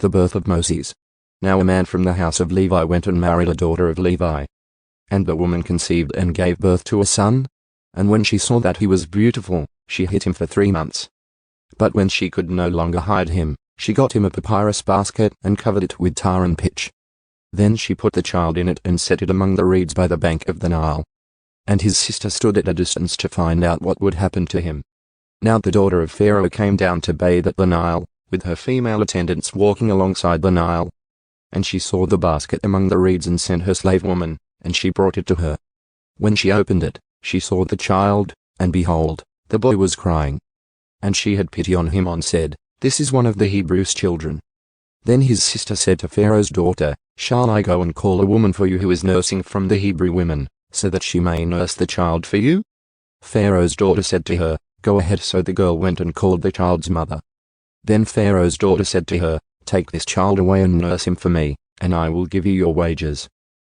The birth of Moses. Now a man from the house of Levi went and married a daughter of Levi. And the woman conceived and gave birth to a son. And when she saw that he was beautiful, she hid him for 3 months. But when she could no longer hide him, she got him a papyrus basket and covered it with tar and pitch. Then she put the child in it and set it among the reeds by the bank of the Nile. And his sister stood at a distance to find out what would happen to him. Now the daughter of Pharaoh came down to bathe at the Nile, with her female attendants walking alongside the Nile. And she saw the basket among the reeds and sent her slave woman, and she brought it to her. When she opened it, she saw the child, and behold, the boy was crying. And she had pity on him and said, "This is one of the Hebrews' children." Then his sister said to Pharaoh's daughter, "Shall I go and call a woman for you who is nursing from the Hebrew women, so that she may nurse the child for you?" Pharaoh's daughter said to her, "Go ahead." So the girl went and called the child's mother. Then Pharaoh's daughter said to her, "Take this child away and nurse him for me, and I will give you your wages."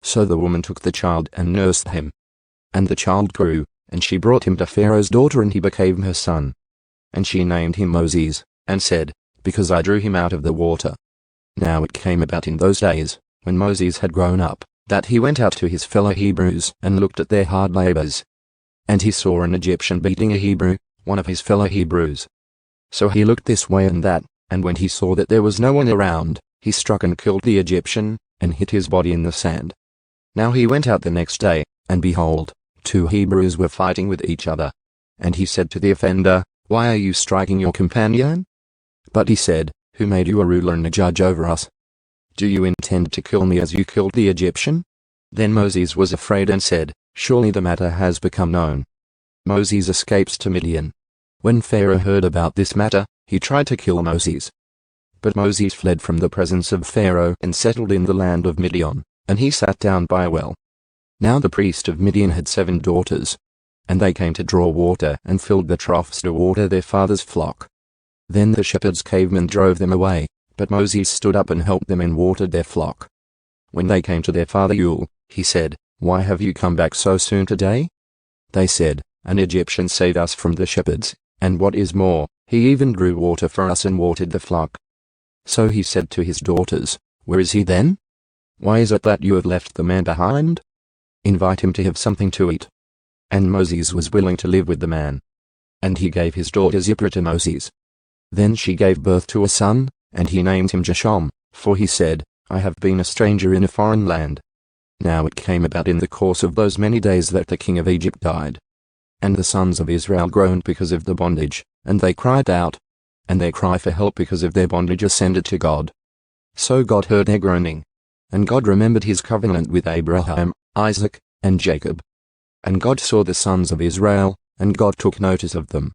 So the woman took the child and nursed him. And the child grew, and she brought him to Pharaoh's daughter, and he became her son. And she named him Moses, and said, "Because I drew him out of the water." Now it came about in those days, when Moses had grown up, that he went out to his fellow Hebrews and looked at their hard labors. And he saw an Egyptian beating a Hebrew, one of his fellow Hebrews. So he looked this way and that, and when he saw that there was no one around, he struck and killed the Egyptian, and hid his body in the sand. Now he went out the next day, and behold, 2 Hebrews were fighting with each other. And he said to the offender, "Why are you striking your companion?" But he said, "Who made you a ruler and a judge over us? Do you intend to kill me as you killed the Egyptian?" Then Moses was afraid and said, "Surely the matter has become known." Moses escapes to Midian. When Pharaoh heard about this matter, he tried to kill Moses. But Moses fled from the presence of Pharaoh and settled in the land of Midian, and he sat down by a well. Now the priest of Midian had 7 daughters. And they came to draw water and filled the troughs to water their father's flock. Then the shepherds came and drove them away, but Moses stood up and helped them and watered their flock. When they came to their father Yule, he said, "Why have you come back so soon today?" They said, "An Egyptian saved us from the shepherds, and what is more, he even drew water for us and watered the flock." So he said to his daughters, "Where is he then? Why is it that you have left the man behind? Invite him to have something to eat." And Moses was willing to live with the man. And he gave his daughter Zipporah to Moses. Then she gave birth to a son, and he named him Gershom, for he said, "I have been a stranger in a foreign land." Now it came about in the course of those many days that the king of Egypt died. And the sons of Israel groaned because of the bondage, and they cried out. And their cry for help because of their bondage ascended to God. So God heard their groaning. And God remembered his covenant with Abraham, Isaac, and Jacob. And God saw the sons of Israel, and God took notice of them.